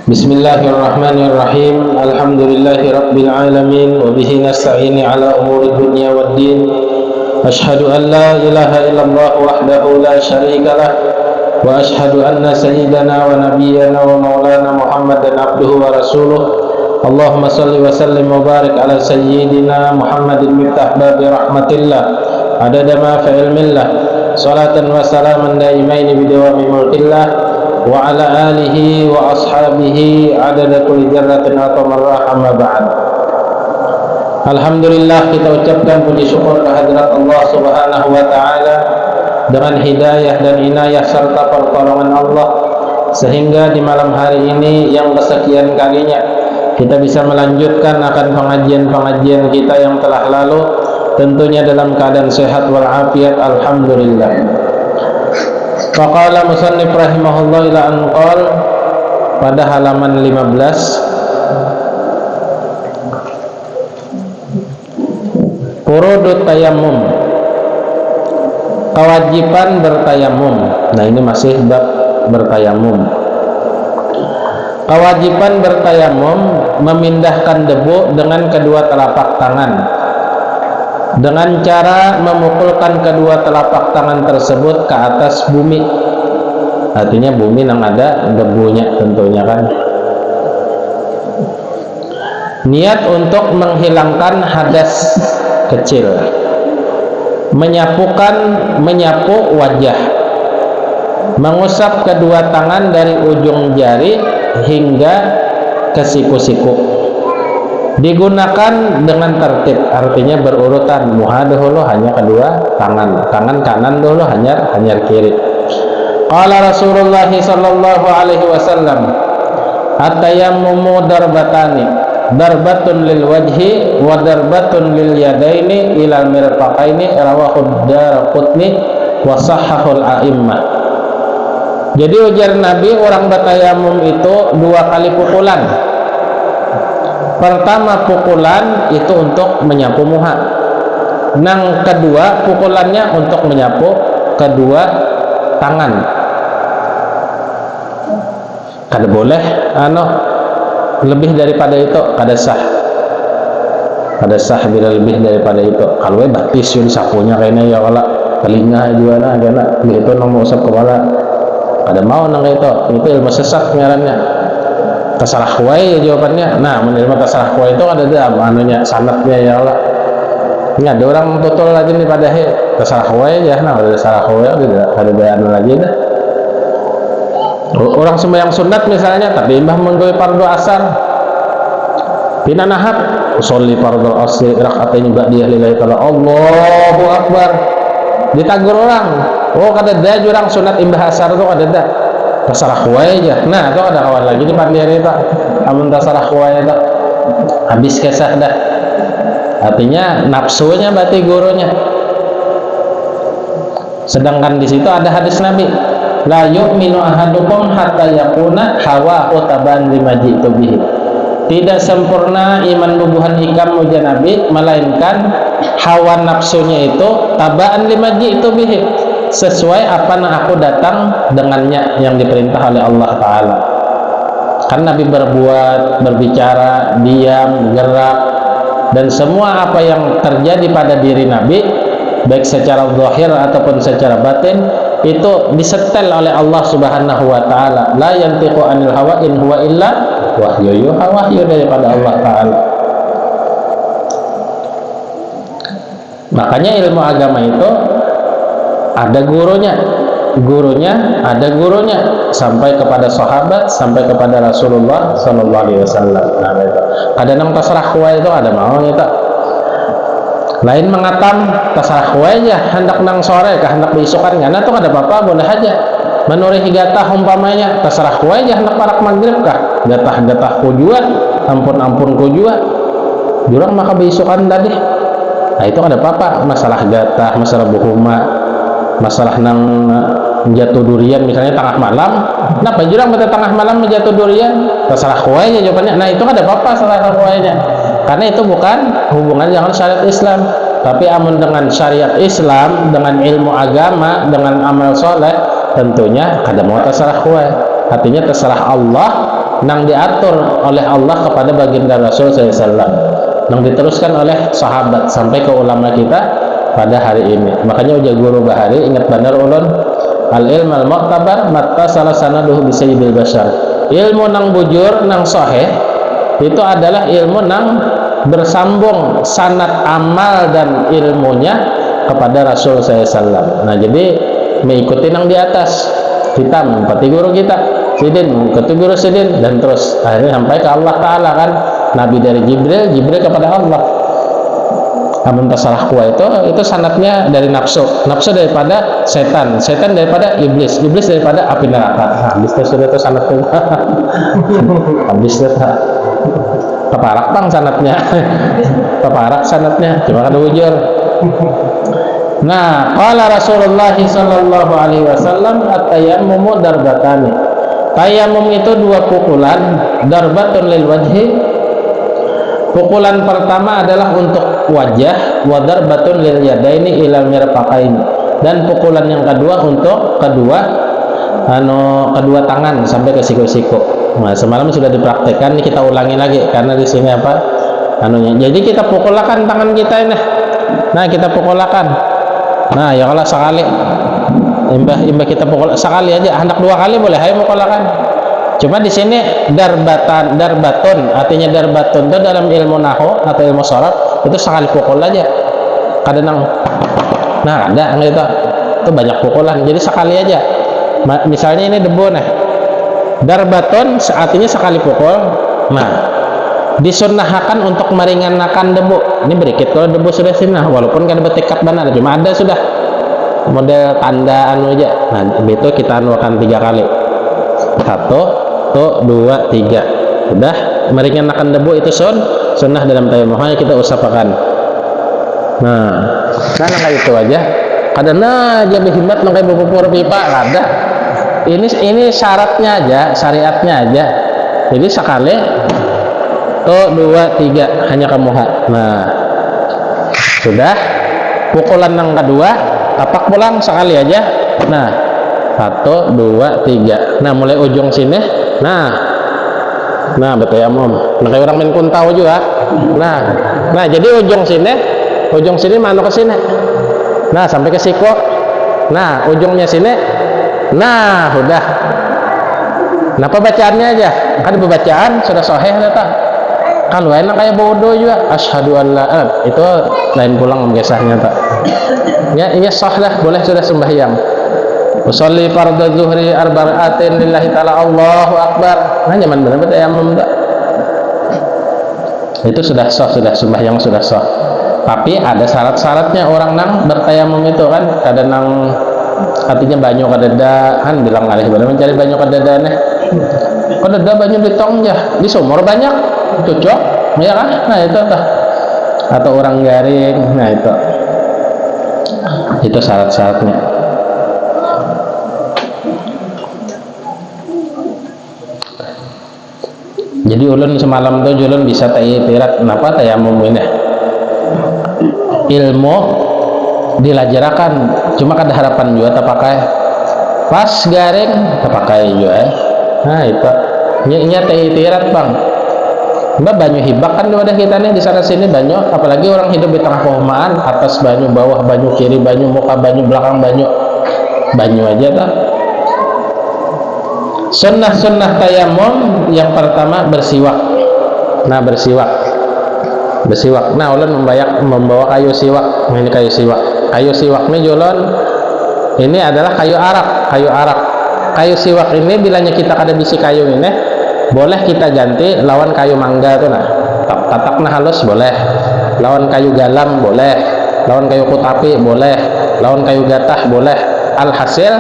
Bismillahirrahmanirrahim. Alhamdulillahi rabbil alamin wa bihi nasta'in ala umuri dunya waddin. Ashhadu an la ilaha illallah wahdahu la syarika lah wa ashhadu anna sayyidana wa nabiyyana wa maulana Muhammadan abduhu wa rasuluh. Allahumma salli wa sallim wa barik ala sayyidina Muhammadin miftah babi rahmatillah adada ma fi ilmillah salatan wa salaman daimaini bidawami mulkillah wa ala alihi wa ashabihi adada kulli dzarratin atau marrah amma ba'd. Alhamdulillah, kita ucapkan puji syukur kehadirat Allah Subhanahu wa taala dengan hidayah dan inayah serta pertolongan Allah sehingga di malam hari ini yang kesekian kalinya kita bisa melanjutkan akan pengajian-pengajian kita yang telah lalu, tentunya dalam keadaan sehat walafiat, alhamdulillah. Faqala musannif rahimahullah ila an qal, pada halaman 15, furudut tayammum, kewajiban bertayamum. Nah, ini masih bab bertayamum. Kewajiban bertayamum memindahkan debu dengan kedua telapak tangan dengan cara memukulkan kedua telapak tangan tersebut ke atas bumi. Artinya bumi yang ada debunya tentunya kan. Niat untuk menghilangkan hadas kecil, menyapu wajah, mengusap kedua tangan dari ujung jari hingga ke siku-siku. Digunakan dengan tertib, artinya berurutan. Muha dahulu hanya kedua tangan, tangan kanan dulu hanya kiri. Qala Rasulullah sallallahu alaihi wasallam, at-tayammumu darbatani, darbatun lil wajhi wa darbatun lil yadaini ila mirfaqaini, rawahu Daraqutni wa sahhahul a'immah. Jadi ujar Nabi, orang bertayamum itu dua kali pukulan. Pertama pukulan itu untuk menyapu muha, yang kedua pukulannya untuk menyapu kedua tangan. Kada boleh lebih daripada itu, kada sah bila lebih daripada itu. Kalau batis yun sapunya kayaknya ya wala telinga juga na kena gitu nang usap kepala, kada mau nang itu ilmu sesat ngarannya. Terserah kuai jawabannya. Nah, menerima terserah kuai itu ada anunya, sanatnya ya Allah. Ini ada orang tutul lagi nih pada terserah kuai ya. Nah, ada terserah kuai tidak ada anu lagi dah. Orang sembahyang sunat misalnya, tapi imbah menggawe fardu asar, pina nahap usolli fardu asri rakaatain ba'diyah lillahi ta'ala, Allahu akbar, ditagur orang. Oh, kada ada jurang sunat imbah asar itu kada ada. Terserah kuai aja. Nah, itu ada kawan lagi di pandian itu. Amun terserah kuai itu habis kesah dah. Artinya nafsunya berarti gurunya. Sedangkan di situ ada hadis Nabi, la yu'minu ahadukum hatta yakuna hawahu taban lima ji'tu bihi. Tidak sempurna iman bubuhan ikam ujar Nabi, melainkan hawa nafsunya itu tabaan lima ji'tu bihi, sesuai apa yang aku datang dengannya, yang diperintah oleh Allah Ta'ala. Kan Nabi berbuat, berbicara, diam, gerak, dan semua apa yang terjadi pada diri Nabi, baik secara zahir ataupun secara batin, itu disetel oleh Allah Subhanahu wa Ta'ala. La yantiqu anil hawa in huwa illa wahyu yuha, wahyu daripada Allah Ta'ala. Makanya ilmu agama itu ada gurunya sampai kepada sahabat, sampai kepada Rasulullah sallallahu alaihi wasallam. Nah, itu ada nang terserah kuai itu ada mau itu. Lain mengatam terserah kuai aja, hendak nang sore kah hendak besokan ngana tuh ada apa-apa, boleh aja. Menurih gatah umpamanya terserah kuai aja, hendak parak maghrib kah gatah kujua, ampun kujua. Jurang maka besokan tadi. Nah, itu ada apa-apa, masalah gatah, masalah buhuma, masalah nang jatuh durian misalnya tengah malam. Kenapa jurang pada tengah malam menjatuh durian? Terserah kuainya jawabannya. Nah, itu ada apa-apa salah kuainya, karena itu bukan hubungan dengan syariat Islam. Tapi amun dengan syariat Islam, dengan ilmu agama, dengan amal soleh, tentunya kada mau terserah kuai. Artinya terserah Allah nang diatur oleh Allah kepada baginda Rasul SAW, nang diteruskan oleh sahabat sampai ke ulama kita pada hari ini. Makanya ujar guru bahari, ingat benar ulun, al ilm al mu'tabar matta salah sanaduhu bisayyidil bashar. Ilmu nang bujur nang sahih itu adalah ilmu nang bersambung sanad amal dan ilmunya kepada Rasul SAW. Nah, jadi mengikuti yang di atas, kita mengikuti guru kita Sidin, mengikuti guru Sidin, dan terus akhirnya sampai ke Allah Ta'ala kan. Nabi dari Jibril, Jibril kepada Allah. Amun tasalah kuah itu sanadnya dari nafsu, nafsu daripada setan, setan daripada iblis, iblis daripada api neraka. Habis itu sudah itu sanadnya. Habis itu keparak bang sanadnya. Keparak sanadnya, cuma kan ujur. Nah, qala Rasulullah sallallahu alaihi wasallam at-tayammumu darbatani. Tayammum itu dua pukulan, darbatun lil wajhi. Pukulan pertama adalah untuk wajah, wa darbatun lil yadaini ila mirfaqaini. Dan pukulan yang kedua untuk kedua tangan sampai ke siku-siku. Nah, semalam sudah dipraktekkan, ini kita ulangi lagi karena di sini apa anunya. Jadi kita pukulakan tangan kita ini. Nah, kita pukulakan. Nah, ya kalau sekali imbah kita pukul sekali aja, hendak dua kali boleh, ayo pukulakan. Cuma di sini darbatun, artinya darbatun itu dalam ilmu nahwu atau ilmu sharaf itu sekali pukul aja. Kadang nah ada gitu. Itu banyak pukulan. Jadi sekali aja. Misalnya ini debu nih. Darbatun artinya sekali pukul. Nah, disunnahkan untuk meringankan debu. Ini berikit kalau debu sudah sunnah, walaupun kan bertekad benar, cuma ada sudah model tanda anu aja. Nah, itu kita anukan 3 kali. 1, 2, 3. Udah meringankan debu itu sunnah dalam tayammum. Makanya kita usahakan. Nah, kayak itu aja. Kadang aja berhimmat kayak bubur pipa ada. Ini syaratnya aja, syariatnya aja. Jadi sekali 1, 2, 3 hanya kamu. Nah, sudah pukulan yang kedua tapak pulang sekali aja. Nah, 1, 2, 3. Nah, mulai ujung sini. Nah bertayamum. Nah, kayak orang main kuntau juga. Nah jadi ujung sini mana ke sini. Nah, sampai ke siku. Nah, ujungnya sini. Nah, udah. Nah, pembacaannya aja. Kan pembacaan sudah sahih tak? Kalau enak kayak bodoh juga. Asyhadu an la itu lain pulang mengesahnya tak. Ya, ini sah lah, boleh sudah sembahyang. Usolli fardhu zuhri arba'atin lillahi ta'ala Allahu akbar. Nah, nyaman benar bertayamum tak? Itu sudah sah, sudah sembahyang sudah sah. Tapi ada syarat-syaratnya orang nang bertayamum itu kan. Ada nang artinya banyu kadada kan bilang alih benar mencari banyu kadada nih. Kadada banyu di tong ya, di sumur banyak cocok ya kan. Nah, itu tah. Atau orang garing. Nah, itu syarat-syaratnya. Jadi ulun semalam tuh ulun bisa tirat kenapa tayamum ini ilmu dilajarakan, cuma kada harapan juga tak pakai pas garing tak pakai juga. Nah, itu nya tirat bang. Mbak banyu hibak kan wadah kita nih di sana sini banyu, apalagi orang hidup di tengah perumahan, atas banyu, bawah banyu, kiri banyu, muka banyu, belakang banyu aja tak. Sunnah tayamum yang pertama bersiwak. Nah, bersiwak. Nah, ulun membawa kayu siwak. Ini kayu siwak. Kayu siwak ini ulun ini adalah kayu arak. Kayu siwak ini bilanya kita kada bisi kayu ini, boleh kita ganti lawan kayu mangga tuh nah. Tatakna halus boleh. Lawan kayu galam boleh. Lawan kayu kutapi boleh. Lawan kayu gatah boleh. Alhasil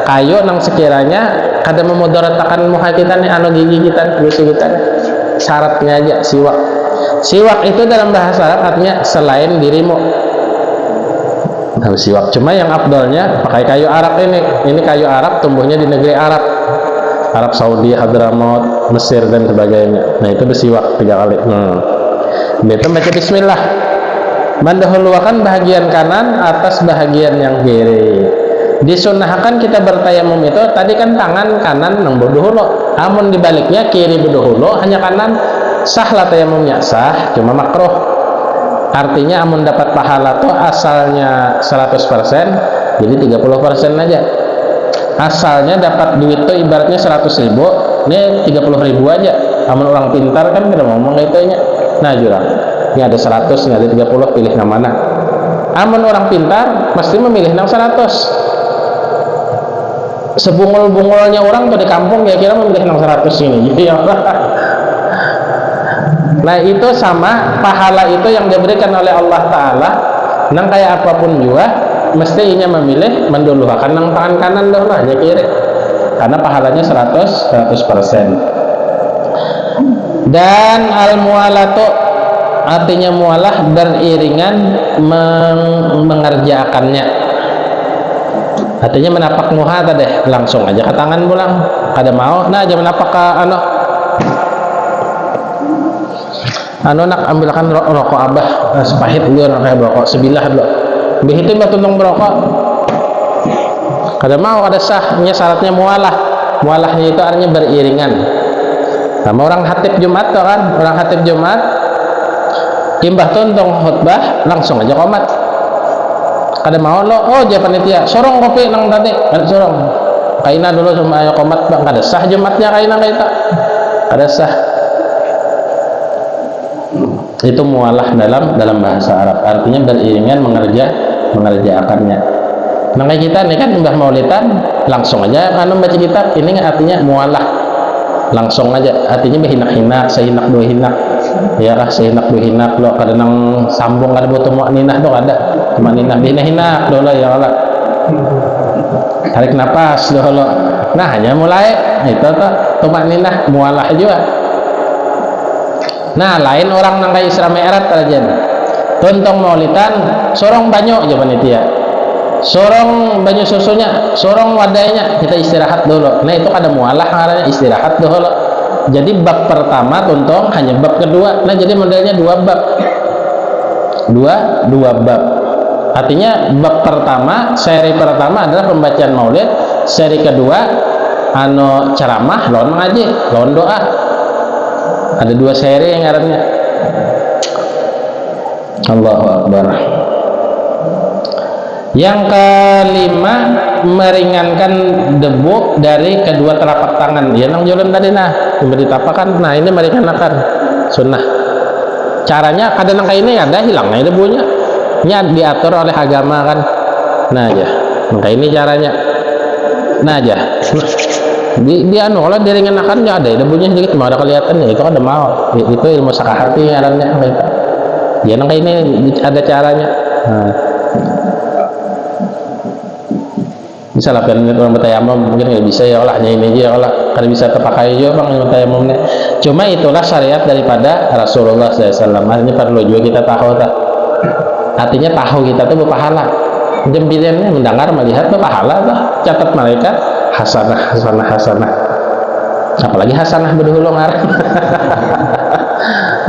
kayu nang sekiranya kada memudaratakan muka kita nih, gigi kita, gusi kita. Syaratnya aja siwak itu dalam bahasa Arab artinya selain dirimu. Nah, siwak cuma yang afdalnya pakai kayu arak ini kayu arak tumbuhnya di negeri Arab Saudi, Hadramaut, Mesir dan sebagainya. Nah, itu bersiwak 3 kali. Itu baca bismillah, mendahulukan bahagian kanan atas bahagian yang kiri. Disunahkan kita bertayamum itu tadi kan tangan kanan nang beduhulo, amun dibaliknya kiri beduhulo hanya kanan, sah lah tayamumnya, sah, cuma makruh. Artinya amun dapat pahala tuh asalnya 100%, jadi 30% aja. Asalnya dapat duit tuh ibaratnya 100.000, ini 30.000 aja. Amun orang pintar kan kita ngomong itunya, nah jurang ini ada 100, ini ada 30, pilih yang mana. Amun orang pintar mesti memilih yang 100. Sebungul-bungulnya orang tuh di kampung kira-kira memilih yang 100 ini. Nah itu sama pahala itu yang diberikan oleh Allah Ta'ala, nang kayak apapun juga mesti inya memilih menduluhakan nang tangan kanan dulu aja kiri, karena pahalanya 100%. Dan al-mualatu artinya mualah beriringan mengerjakannya, artinya menapak muha deh, langsung aja ke tangan pulang kada mau, nah aja menapak ke nak ambilkan rokok abah sepahit dulu, nak kayak rokok sebilah dulu begitu mbak tuntung berokok kada mau, kada sahnya, syaratnya mualahnya itu artinya beriringan. Sama orang khatib Jumat tuh kan, orang khatib Jumat imbah tuntung khutbah langsung aja komat, kada mau lo, oh dia panitia sorong kopi nang tadi, kada sorong kaina dulu sama ayo komat bang, kada sah Jumatnya kaina kita, kada sah. Itu mualah dalam bahasa Arab, artinya beriringan mengerjakannya. Nah kayak kita nih kan imbah maulidan langsung aja kan baca kitab, ini artinya mualah langsung aja, artinya behinak-hinak, sehinak dua hinak, ya kah sehinak dua hinak lo, kada nang sambung kada butuh muak ninah do, kada cuma ninah behinak do ya Allah, tarik napas do lo, nah hanya mulai itu tuh tumak ninah mualah juga. Nah lain orang nang kayak Isra Mi'raj aja tontong maulidan sorong banyu aja panitia, sorong banyu susunya, sorong wadahnya, kita istirahat dulu. Nah itu kada mualah karena istirahat dulu. Jadi bab pertama tontong hanya bab kedua, nah jadi modelnya dua bab. Artinya bab pertama, seri pertama adalah pembacaan maulid, seri kedua ceramah, lawan mengaji, lawan doa. Ada dua seri yang ngarannya. Allahu Akbar. Yang kelima, meringankan debu dari kedua telapak tangan. Ya nang jalan tadi nah, memberi tapakan. Nah ini meringankan sunnah. Caranya kadang nang kayak ini ada hilangnya debunya. Ini diatur oleh agama kan. Nah aja. Nang ini caranya. Nah aja. Di kalau diringankan ya ada debunya sedikit, mau ada kelihatannya itu kan ada mau. Itu ilmu sakahati ngarannya. Ya nang kayak ini ada caranya. Nah. Bisa lah kan orang bertayamum mungkin nggak bisa ya olahnya ini aja olah kan bisa terpakai juga bang ilmu tayamumnya. Cuma itulah syariat daripada Rasulullah SAW. Artinya perlu juga kita tahu tak, artinya tahu kita tuh berpahala, jempilannya mendengar melihat berpahala tuh, catat malaikat hasanah, apalagi hasanah berdulu ngarang.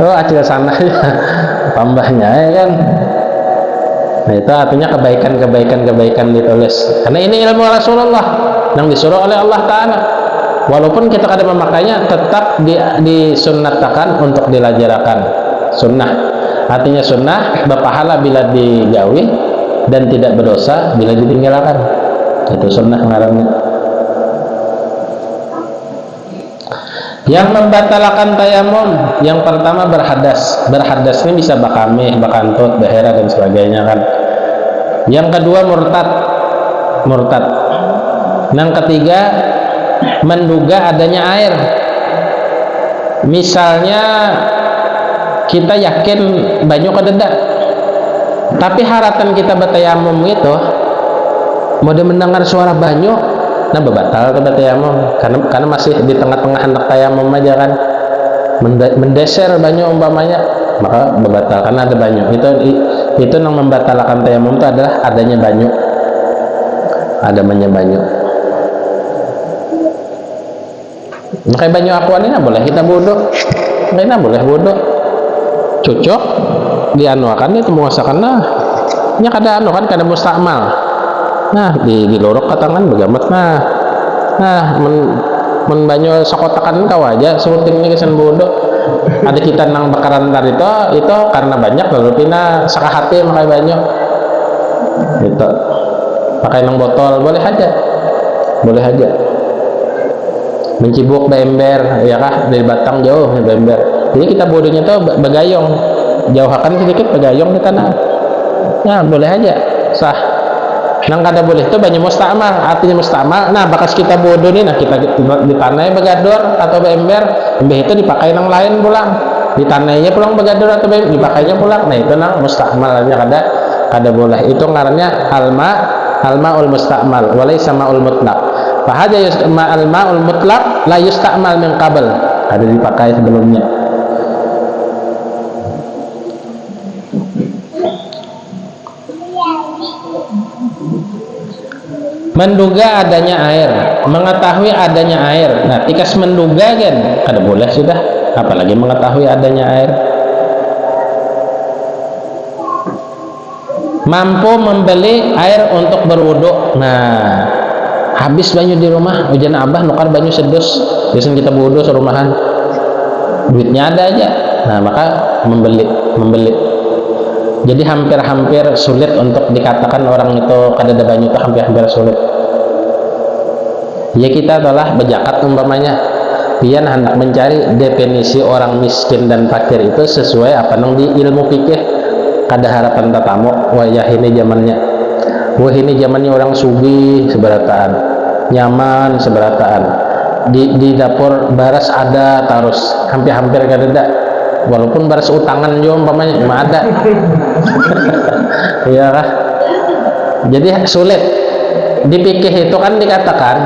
Oh acil sanah ya tambahnya ya kan. Nah itu artinya kebaikan ditulis, karena ini ilmu Rasulullah yang disuruh oleh Allah Ta'ala. Walaupun kita kadang memakainya, tetap disunnatakan untuk dilajarkan. Sunnah artinya sunnah berpahala bila digawi dan tidak berdosa bila ditinggalkan. Itu sunnah ngarannya. Yang membatalkan tayamum, yang pertama berhadas. Berhadas ini bisa bakamih, bakantut, bahera dan sebagainya kan. Yang kedua murtad. Yang ketiga menduga adanya air. Misalnya kita yakin banyu kededak, tapi harapan kita bertayamum itu mau mendengar suara banyu, nah batal ke bertayamum karena masih di tengah-tengah hendak tayamum aja kan, mendeser banyu umpamanya, maka batal karena ada banyu. Itu yang membatalkan tayamum itu adalah adanya banyu, banyu. Kayak banyu aquan ini boleh kita bodoh, kita boleh bodoh, cocok dianuakan itu menguasakan nah, nya kada anu kan kada mustakmal. nah di lorok katangan begamat nah men banyu sokotakan kau aja surutin ini kesan bodoh ada kita nang bakaran tar itu karena banyak lalu pina sakahati makai banyu itu pakai nang botol boleh aja mencibuk beember ya kah dari batang jauh beember, jadi kita bodohnya tuh begayong jauhakan sedikit begayong di tanah ya boleh aja sah. Nang kada boleh itu banyak musta'mal, artinya musta'mal. Nah bakas kita bodoh nih, nah kita di tanah begador atau beember, itu dipakai nang lain pulang, di tanahnya pulang begador atau beember dipakainya pulang. Nah itu nang musta'malnya kada boleh. Itu ngarannya almaul musta'mal, walaysa ma'ul mutlaq. Fahaja almaul mutlaq la yusta'mal min qabl, ada dipakai sebelumnya. Menduga adanya air, mengetahui adanya air. Nah, tikas menduga kan, kada boleh sudah, apalagi mengetahui adanya air. Mampu membeli air untuk berwudu. Nah, habis banyu di rumah, hujan abah nukar banyu sedus, biasanya kita wudu serumahan, duitnya ada aja. Nah, maka membeli. Jadi hampir-hampir sulit untuk dikatakan orang itu kada ada banyu, itu hampir-hampir sulit. Ya kita telah berzakat umpamanya, pian hendak mencari definisi orang miskin dan fakir itu sesuai apa nang di ilmu fikih. Kada harapan tatamu, wah ini zamannya orang sugih seberataan, nyaman seberataan, di dapur baras ada terus, hampir-hampir kada ada. Walaupun baras utangan juga umpamanya cuma ada iya kah? Jadi sulit. Di fikih itu kan dikatakan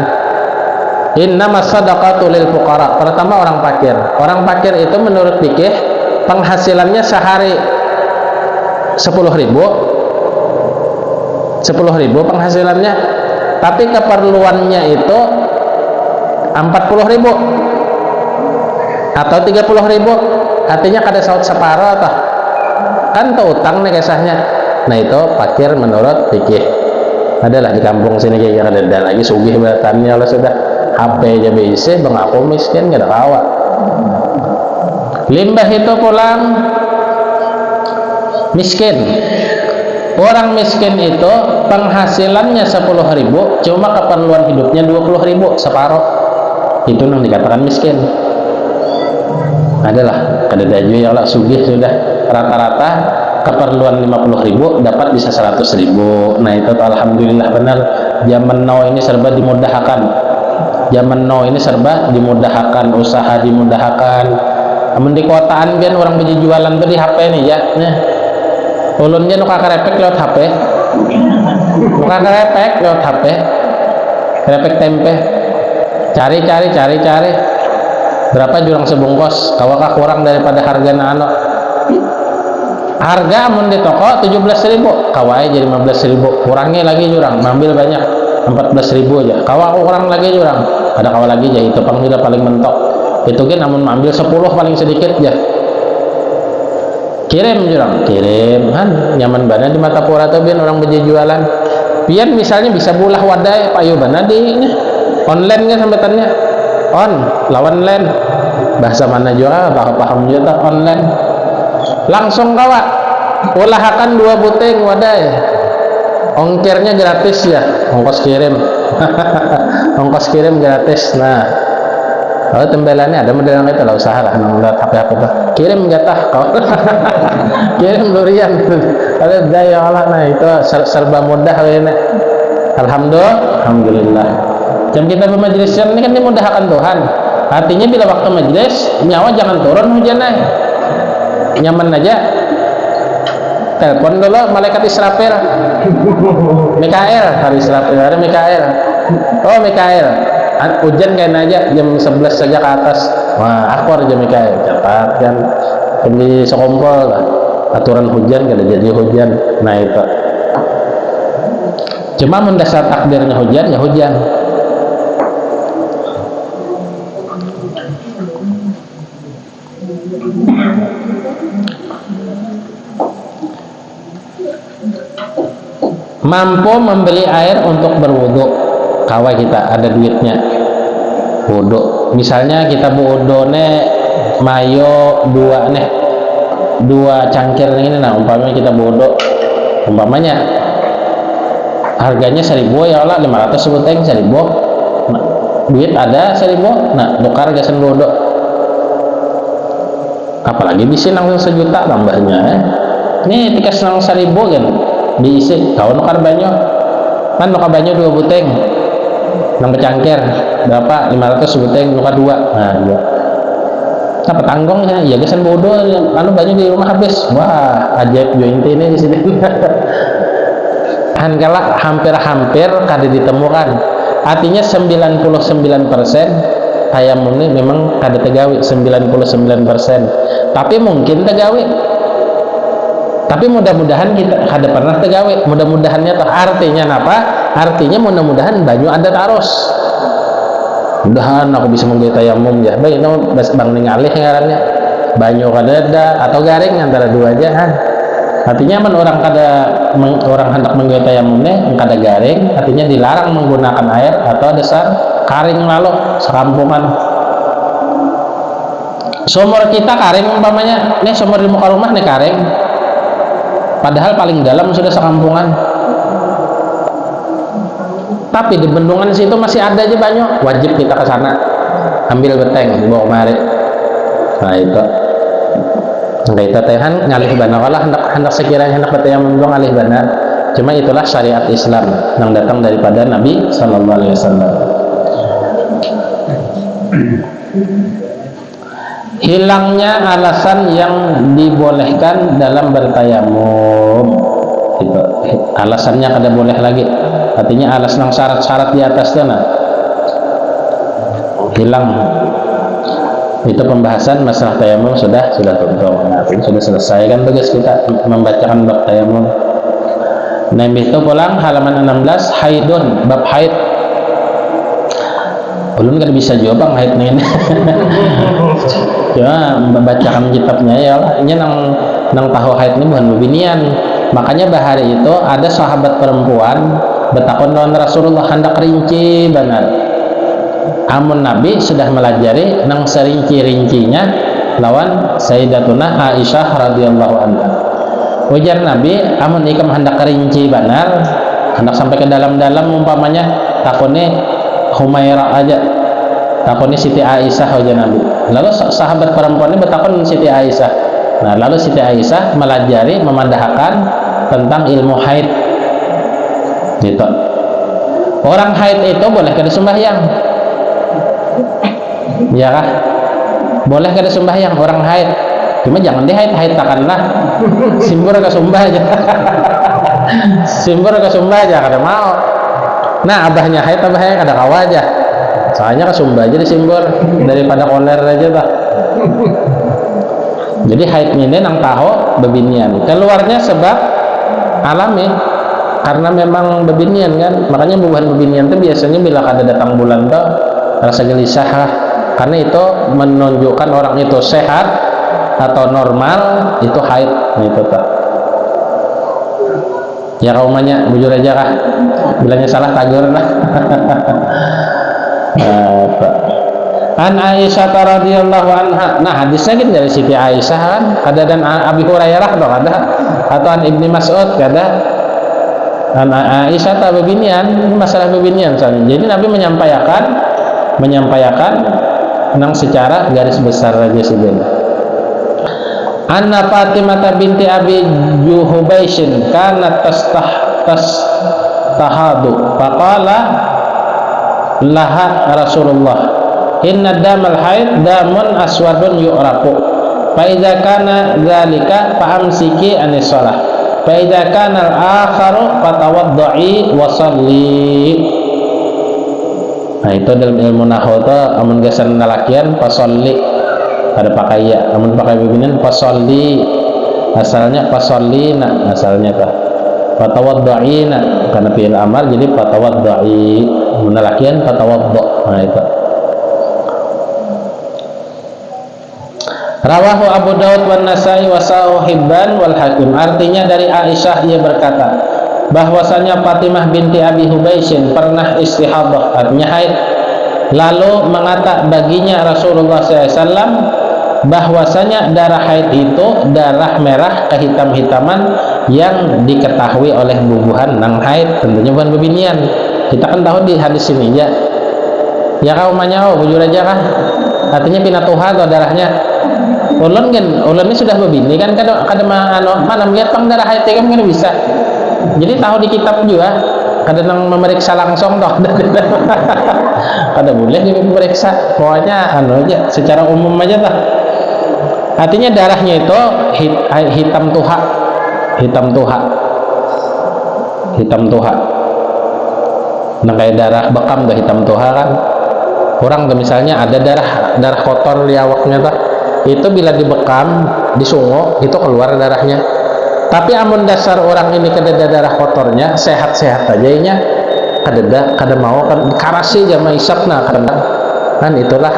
innamas shadaqatu lil fuqara, pertama orang fakir itu menurut fikih penghasilannya sehari 10.000 penghasilannya, tapi keperluannya itu 40.000 atau 30.000, artinya kada saut separuh atau kan tuh utang nih kisahnya. Nah itu fakir menurut fikih. Adalah di kampung sini kayak ada lagi sugih beratannya, kalau sudah HP aja bisa bang aku miskin gak ada kawa. Limbah itu pulang miskin. Orang miskin itu penghasilannya 10.000, cuma keperluan hidupnya 20.000, separuh. Itu yang dikatakan miskin. Adalah kada daju ya Allah sugih sudah rata-rata keperluan 50.000 dapat bisa 100.000. Nah itu alhamdulillah benar. Zaman now ini serba dimudahkan, usaha dimudahkan. Namun di kotaan biar orang beli jualan tuh di HP nih ya. Nah, ulunnya nuka kerepek lewat HP, kerepek tempe. Cari. Berapa jurang sebungkus? Kawakah kurang daripada harga anak? Harga amun di toko 17.000, kawai jadi 15.000, kurangnya lagi jurang, ngambil banyak 14.000 aja. Kawa kurang lagi jurang, ada kawa lagi aja itu panggil paling mentok. Itu kan amun ambil 10 paling sedikit aja. Kirim kan nyaman banget di mata pura tuh biar orang berjualan. Pian misalnya bisa bulah wadai payu bana di online kan sambetannya. Lawan len bahasa mana juga paham juga online langsung kawa ulahakan 2 buting wadai, ongkirnya gratis ya, ongkos kirim gratis. Nah kalau tembelannya ada model itu lah, usaha lah nang HP tuh kirim jatah kau kirim durian ada daya Allah. Nah itu serba mudah ini, alhamdulillah. Jam kita bermajelis ini kan dimudahkan Tuhan. Artinya bila waktu majelis nyawa jangan turun hujannya, nyaman aja. Telepon dulu malaikat Israfil, Mikael, hari Mikael. Oh Mikael, hujan kain aja jam 11 saja ke atas. Wah akur aja Mikael, cepat kan. Ini sekompol lah. Aturan hujan kada jadi hujan. Nah itu. Cuma mendasar takdirnya hujan ya hujan. mampu membeli air untuk berwudu. Kawa kita ada duitnya wudu, misalnya kita wudu mayo dua cangkir ini, nah umpamanya kita wudu, umpamanya harganya 1.000 ya Allah, 500 sebuteng 1.000, nah, duit ada 1.000, nah tukar gasan wudu, apalagi bisa langsung 1 juta tambahnya ini tikas nang 1.000 kan diisi kau nukar banyak kan, nukar banyak 2 buteng nang becangkir berapa, 500 sebuteng nukar 2, nah 2 apa tanggongnya ya gasan bodoh anu banyak di rumah habis. Wah ajaib joint ini di sini. Kala hampir kada ditemukan, artinya 99% tayamum ini memang kada tegawi 99%, tapi mungkin tegawi, tapi mudah-mudahan kita kada pernah tegawi, mudah-mudahannya toh artinya apa, artinya mudah-mudahan banyu ada terus, mudahan aku bisa menggawe tayamum ya baik no bang ningali ngarannya banyu kada ada atau garing antara dua aja kan, artinya orang hendak menggawe tayamumnya kada garing, artinya dilarang menggunakan air atau dasar karing lalu sekampungan. Sumur kita karing umpamanya nih, sumur di muka rumah nih karing, padahal paling dalam sudah sekampungan, tapi di bendungan situ masih ada aja banyu, wajib kita ke sana ambil beteng bawa kemari. Nah itu kita tehan ngalih bana kalah hendak sekiranya hendak betayam ngalih bana, cuma itulah syariat Islam yang datang daripada Nabi Sallallahu Alaihi Wasallam. Hilangnya alasan yang dibolehkan dalam bertayamum, gitu. Alasannya kada boleh lagi, artinya alasan syarat-syarat di atasnya nah hilang. Itu pembahasan masalah tayamum sudah tuntung. Nah, sudah selesai kan tugas kita membacakan bab tayamum. Nah itu pulang halaman 16 haidun, bab haid. Belum kan bisa jawab bang haid ini. Cuma membacakan kitabnya ya Allah, ini nang tahu haid ini bukan bebinian. Makanya bahari itu ada sahabat perempuan bertakon lawan Rasulullah hendak rinci benar. Amun Nabi sudah melajari nang serinci-rincinya lawan Sayyidatuna Aisyah radhiyallahu anha. Ujar Nabi, amun ikam hendak rinci benar, hendak sampai ke dalam-dalam umpamanya takone Humairah aja, takone Siti Aisyah aja Nabi. Lalu sahabat perempuan ini bertakon Siti Aisyah. Nah, lalu Siti Aisyah melajari memandahkan tentang ilmu haid. Gitu. Orang haid itu boleh kada sembahyang? Ya kah? Boleh kada sembahyang orang haid? Cuma jangan di haid takanlah simbur ke sumbah aja. Simbur ke sumbah aja kada mau. Nah abahnya haid abahnya kada kawa aja, soalnya ke sumbah aja disimbur daripada koler aja tak. Jadi haid ini nang tahu bebinian, keluarnya sebab alami karena memang bebinian kan, makanya bukan bebinian itu biasanya bila kada datang bulan tuh rasa gelisah lah, karena itu menunjukkan orang itu sehat atau normal, itu haid itu tak. Ya kaumanya bujur aja kah, bilangnya salah tagur lah. An Aisyah radhiyallahu anha. Nah hadisnya kan dari Siti Aisyah kan, ada dan Abi Hurairah dong ada, atau an Ibni Mas'ud ada. An Aisyah tak bebinian, masalah bebinian soalnya. Jadi Nabi menyampaikan nang secara garis besar aja sih ben. Anna Fatimah binti Abi Juhubaisin kanat tahadu faqala laha Rasulullah inna damal haid damun aswadun yu'raku fa idza kana dzalika fa amsiki anis shalah fa idza kana al-akharu fatawadda'i wa shalli. Nah itu dalam ilmu nahwu itu amun gasan nalakian pasolli ada pakai ya, amun pakai bebinian pasolli, asalnya pasolli nah asalnya kah fatawadda'i nah karena fi'il amar jadi fatawadda'i, menalakian fatawadda. Nah itu rawahu Abu Daud wan Nasai wa Sahih Hibban wal Hakim. Artinya dari Aisyah ia berkata, bahwasanya Fatimah binti Abi Hubaisyin pernah istihadah, artinya haid. Lalu mengata baginya Rasulullah SAW bahwasanya darah haid itu darah merah kehitam-hitaman yang diketahui oleh bubuhan nang haid, tentunya bukan bebinian. Kita kan tahu di hadis ini ya kaumanya bujur aja kah, artinya pinatuha atau darahnya ulun kan, ulun ini sudah bebini kan, kada mana melihat pang darah haid kan bisa. Jadi tahu di kitab juga kada nang memeriksa langsung toh kada boleh diperiksa, pokoknya aja secara umum aja lah. Artinya darahnya itu hitam tuha nah kayak darah bekam tuh hitam tuha kan. Orang tuh misalnya ada darah kotor di awaknya tuh, itu bila dibekam disungo itu keluar darahnya. Tapi amun dasar orang ini kada darah kotornya, sehat-sehat aja nya, kada mau kan karasi aja maisapna kan. Itulah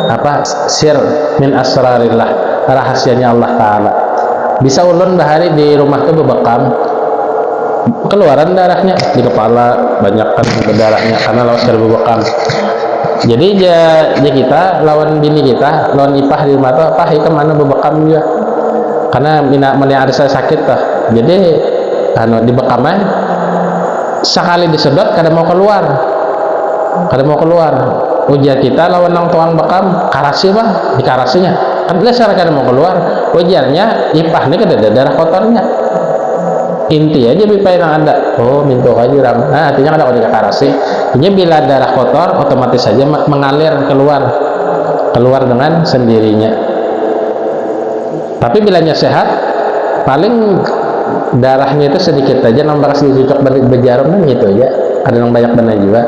apa sir min asrarillah, rahasianya Allah Ta'ala. Bisa ulun bahari di rumah tuh bebekam, keluaran darahnya di kepala banyak kan darahnya karena lawas dari bebekam. Jadi kita lawan bini kita, lawan ipah di rumah tuh apa kemana bebekam juga, karena mina ada sakit tuh. Jadi di bekaman sekali disedot kada mau keluar. Ujar kita lawan nang tuang bekam karasi bah, di karasinya kan dasar kada mau keluar. Ujarnya ipah ini kada ada darah kotornya, inti aja bipai yang ada. Oh mintu aja ram, artinya kada ada karasi. Ini bila darah kotor otomatis saja mengalir keluar dengan sendirinya. Tapi bilanya sehat, paling darahnya itu sedikit aja, nomor sedikit berjarum kan gitu aja. Ada yang banyak benar juga.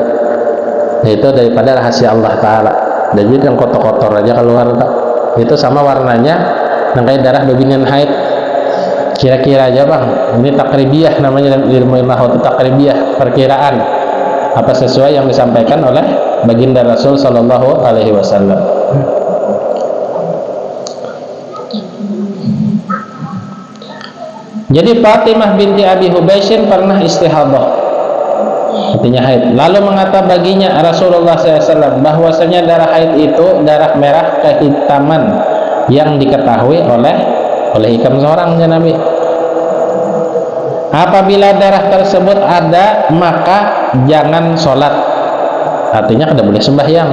Nah, itu daripada rahasia Allah Ta'ala. Dan jadi yang kotor-kotor aja keluar itu sama warnanya yang kayak darah bebinian haid. Kira-kira aja bang, ini takribiyah namanya, ilmu nahwu takribiyah, perkiraan apa sesuai yang disampaikan oleh baginda Rasul Sallallahu Alaihi Wasallam. Jadi Fatimah binti Abi Hubaisyin pernah istihadah, artinya haid. Lalu mengata baginya Rasulullah SAW bahwasanya darah haid itu darah merah kehitaman yang diketahui oleh hikam seorang ya Nabi. Apabila darah tersebut ada maka jangan sholat, artinya kada boleh sembahyang.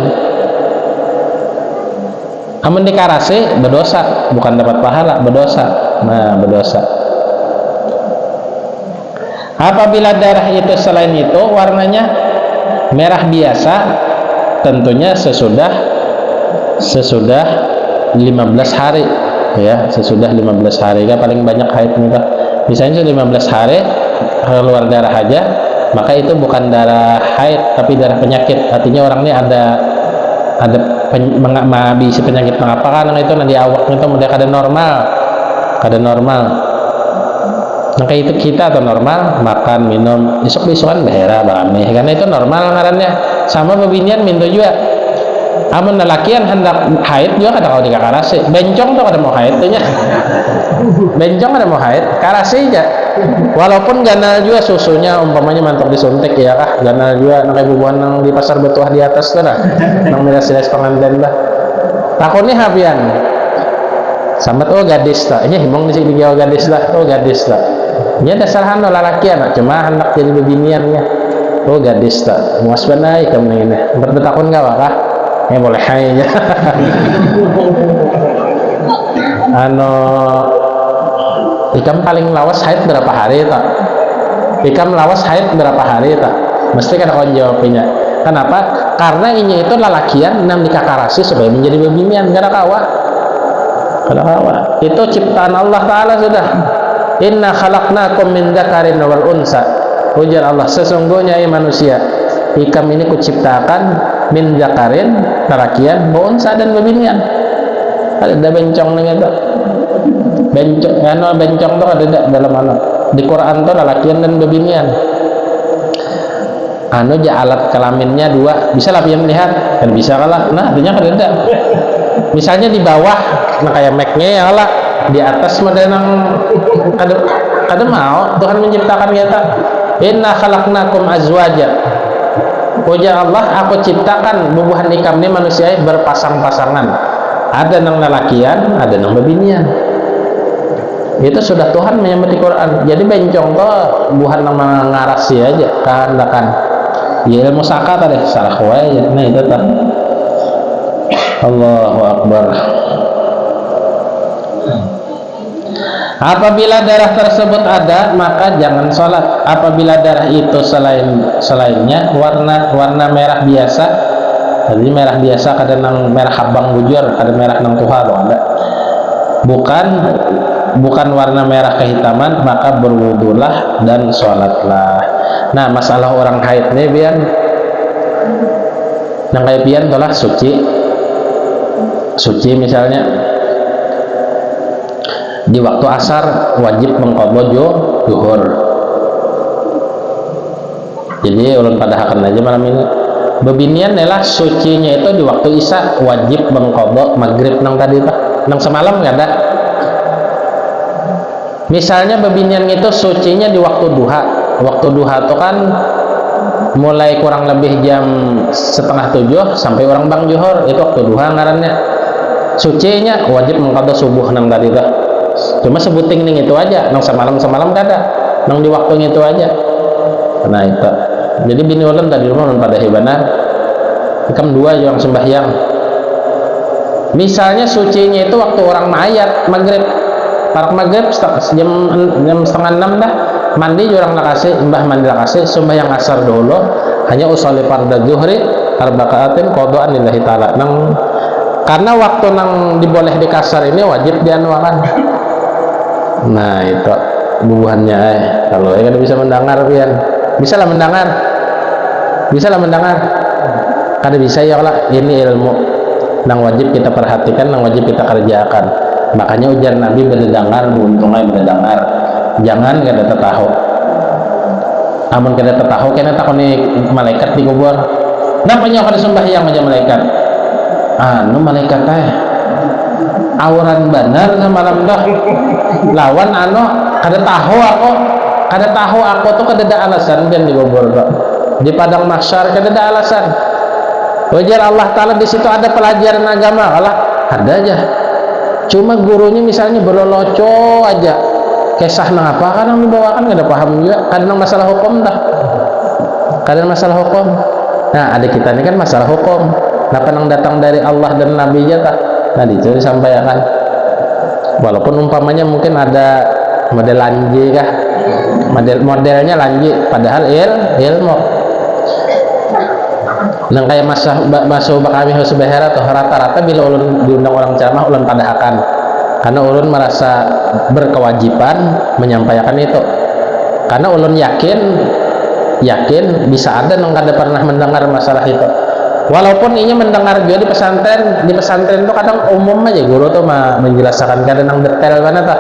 Amun dikarasi berdosa, bukan dapat pahala, berdosa. Nah, berdosa. Apabila darah itu selain itu warnanya merah biasa, tentunya sesudah 15 hari ya, sesudah 15 hari kan paling banyak haid nih. Misalnya 15 hari keluar darah aja, maka itu bukan darah haid tapi darah penyakit. Artinya orang ini ada menghabisi penyakit mengapa kan itu nanti awaknya itu udah kada normal. Maka itu kita atau normal makan minum besok-besokan behera bame karena itu normal ngarannya. Sama bebinian minto juga. Amun lelakian hendak haid juga kada kau dikakarasi. Bencong tuh kada mau haid tuh nya. Bencong kada mau haid, karasi aja. Walaupun ganal juga susunya umpamanya mantok disuntik ya kah, ganal juga nang bubuhan nang di pasar betuah di atas tuh dah. Nang miras-miras pengantin dah. Takoni habian. Sambat oh gadis tak, ini himong di sini dia gadis lah, oh gadis tak. Ini dasar hano lalakian, cuma hendak jadi bebiniannya. Oh gadis tak, muas banai kamu ini. Bertakun gak kah? Boleh hai aja. Ikam paling lawas haid berapa hari tak? Ikam lawas haid berapa hari tak? Mesti kan kau jawabnya. Kenapa? Karena ini itu lalakian nang dikakarasi supaya menjadi bebinian, kada kawa. Itu ciptaan Allah Ta'ala sudah. Inna khalaqnakum min dzakarin wal unsa. Ujar Allah, sesungguhnya manusia ikam ini kuciptakan min dzakarin lalakian wa unsa dan bebinian. Ada bencong nih itu. Bencong tuh ada dalam di Quran tuh lalakian dan bebinian. Alat kelaminnya dua, bisa lah yang melihat kan bisa kalah. Nah artinya kada. Misalnya di bawah nah kayak Mac-nya ya lah, di atas model yang kada mau Tuhan menciptakan kita. inna khalaqnakum azwaja, ujar Allah, aku ciptakan bubuhan ikam ini manusia berpasang-pasangan, ada nang lalakian, ada nang bebinian. Itu sudah Tuhan menyebut di Quran. Jadi bencong to buhan nama ngarasi aja kehendakan ya ilmu saka tadi salah wae. Nah itu tah. Allahu Akbar. Apabila darah tersebut ada, maka jangan sholat. Apabila darah itu selainnya warna merah biasa, jadi merah biasa, kadang nang merah habang bujur, kadang merah nang tuha ada, bukan warna merah kehitaman, maka berwudulah dan sholatlah. Nah, masalah orang haid nih biar nang kayak pian tolah suci misalnya di waktu asar wajib mengqadha zuhur. Jadi ulun padahaken aja malam ini. Bebinian adalah sucinya itu di waktu isya wajib mengqadha maghrib nang tadi tah. Nang semalam enggak ada. Misalnya bebinian itu sucinya di waktu duha. Waktu duha itu kan mulai kurang lebih jam 6:30 sampai orang bang juhur, itu waktu duha ngarannya. Sucinya wajib mengqadha subuh nang tadi tah. Cuma sebuting ning itu aja, nang semalam kada, nang di waktu itu aja. Nah itu. Jadi bini ulun tadi rumah pada hibana, ikam dua yang sembahyang. Misalnya sucinya itu waktu orang mayat maghrib, parak maghrib jam setengah 6 dah, mandi orang lakase, mbah mandi lakase, sembahyang asar dulu, hanya usolli fardhu zuhri arba'atin qadaan lillahi taala. Nang karena waktu nang diboleh di kasar ini wajib dianuakan. Nah itu bubuhannya kalau kan bisa mendengar pian, bisa lah mendengar, kada bisa ya lah, ini ilmu nang wajib kita perhatikan, nang wajib kita kerjakan. Makanya ujar Nabi mendengar, untungnya mendengar, jangan kada tetahu. Amun kada tetahu kena takoni malaikat di kubur, napanya kada sembahyang aja malaikat. Anu malaikat auran benar semalam dah lawan kada tahu aku tuh kada ada alasan kan di kubur di padang mahsyar, kada ada alasan. Wajar Allah Ta'ala di situ ada pelajaran agama Allah ada aja, cuma gurunya misalnya berloloco aja kisah nang apa kadang dibawakan kada paham juga, kadang masalah hukum dah, kadang masalah hukum. Nah ada kita ini kan masalah hukum, napa nang datang dari Allah dan Nabi aja tak. Nah itu disampaikan, walaupun umpamanya mungkin ada model lanji kah, modelnya lanji, padahal ilmu nang kayak masuk kami harus behera atau rata-rata bila ulun diundang orang ceramah ulun padahakan, karena ulun merasa berkewajiban menyampaikan itu, karena ulun yakin bisa ada nang kada pernah mendengar masalah itu. Walaupun ini mendengar juga di pesantren itu kadang umum aja guru tuh menjelaskan, kadang nang detail mana tak.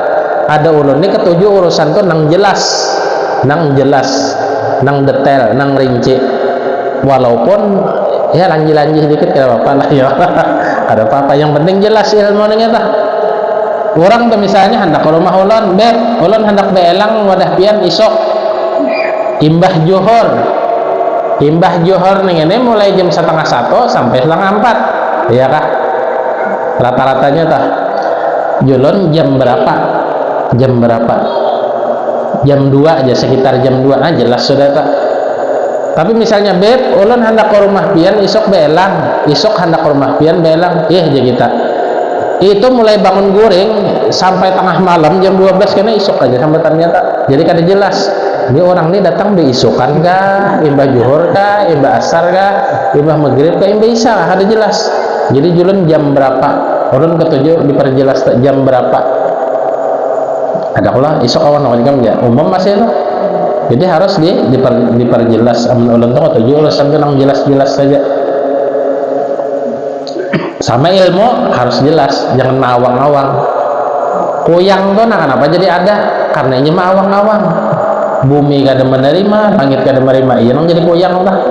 Ada ulun ini ketujuh urusan tuh nang jelas, nang detail, nang rinci. Walaupun ya lanji dikit kada apa-apa lah ya. Ada apa-apa, yang penting jelas ilmu nya tah. Orang tuh misalnya hendak ke rumah ulun hendak beelang wadah pian isok imbah johor nih ini mulai jam 12:30 sampai 1:30, iya kah? Rata-ratanya tah. Julun jam berapa? Jam 2 aja, sekitar jam 2. Nah jelas sudah tak. Tapi misalnya beb, ulun hendak ke rumah pian isok beelang, hendak ke rumah pian beelang, aja kita. Itu mulai bangun guring sampai tengah malam jam 12 kena isok aja sampai ternyata. Jadi kada jelas. Ini orang ini datang diisukan kah, imbah juhur kah, imbah asar kah, imbah maghrib kah, imbah isya kah, ada jelas. Jadi julun jam berapa, ulun ketujuh diperjelas jam berapa. Ada pula isok awan awan ya umum masih itu. Jadi harus diperjelas. Ulun tuh ketujuh urusan nang jelas saja. Sama ilmu harus jelas, jangan mawang-awang. Kuyang tuh nah kenapa jadi ada? Karena ini mawang-awang. Bumi kada menerima, langit kada menerima, iya nang jadi kuyang lah.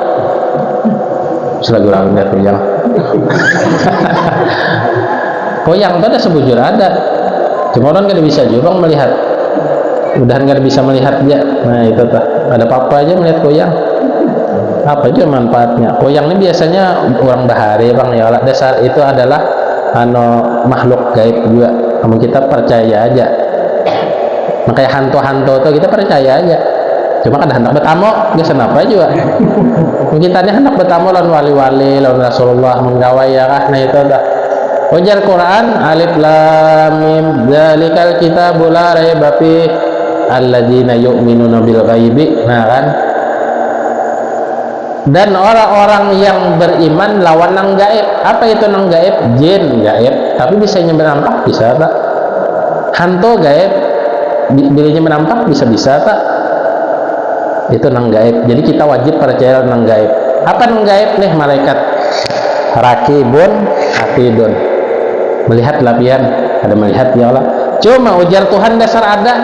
Selagu orang lihat kuyang. Kuyang itu ada sebujur ada, cuma orang kada bisa juga melihat. mudahan nggak bisa melihat aja. Nah itu tuh, ada apa aja melihat koyang, apa aja manfaatnya. Koyang ini biasanya orang bahari bang ya, dasar itu adalah makhluk gaib juga. Namun kita percaya aja. Makanya hantu-hantu tuh kita percaya aja. Cuma kan hendak bertamu, dia kenapa juga. Mungkin tadi hendak bertamu lawan wali-wali, lawan Rasulullah menggawai ya kah. Nah itu dah. Ujar Quran, alif lam mim, dzalikal kitabul la raiba fihi alladzina yu'minuna bil ghaibi. Nah kan. Dan orang-orang yang beriman lawan nang gaib. Apa itu nang gaib? Jin gaib. Tapi bisa menampak, bisa tak? Hantu gaib, bilinya menampak, bisa-bisa tak? Itu nang gaib. Jadi kita wajib percaya nang gaib. Apa nang gaib nih? Malaikat rakibun atidun, melihat lapian, ada melihat ya Allah. Cuma ujar Tuhan dasar ada.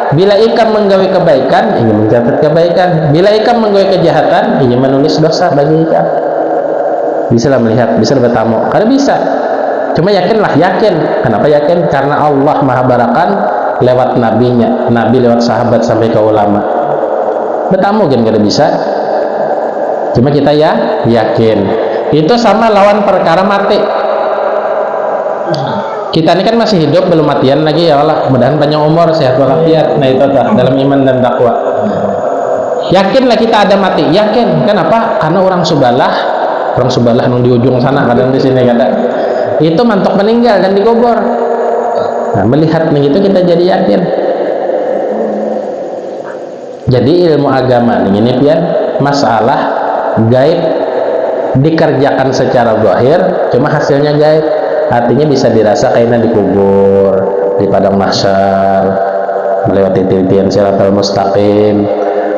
Bila ikan menggawe kebaikan, ingin mencatat kebaikan. Bila ikan menggawe kejahatan, ingin menulis dosa bagi ikan. Bisa lah melihat, bisa bertamu. Karena bisa. Cuma yakinlah, yakin. Kenapa yakin? Karena Allah Maha Barakan lewat nabinya, nabi lewat sahabat sampai ke ulama. Bertamu kan gak bisa. Cuma kita ya yakin. Itu sama lawan perkara mati. Kita ini kan masih hidup, belum matian lagi ya Allah. Mudahan panjang umur, sehat walafiat. Nah itu dah, dalam iman dan takwa. Yakinlah kita ada mati, yakin. Kenapa? Karena orang Subalah nang di ujung sana, kadang di sini kadang. Itu mantok meninggal dan digobor. Nah melihat nih itu kita jadi yakin. Jadi ilmu agama ini pian masalah gaib dikerjakan secara zahir, cuma hasilnya gaib. Artinya bisa dirasa kayaknya dikubur, di padang mahsyar, melewati titian siratal mustaqim.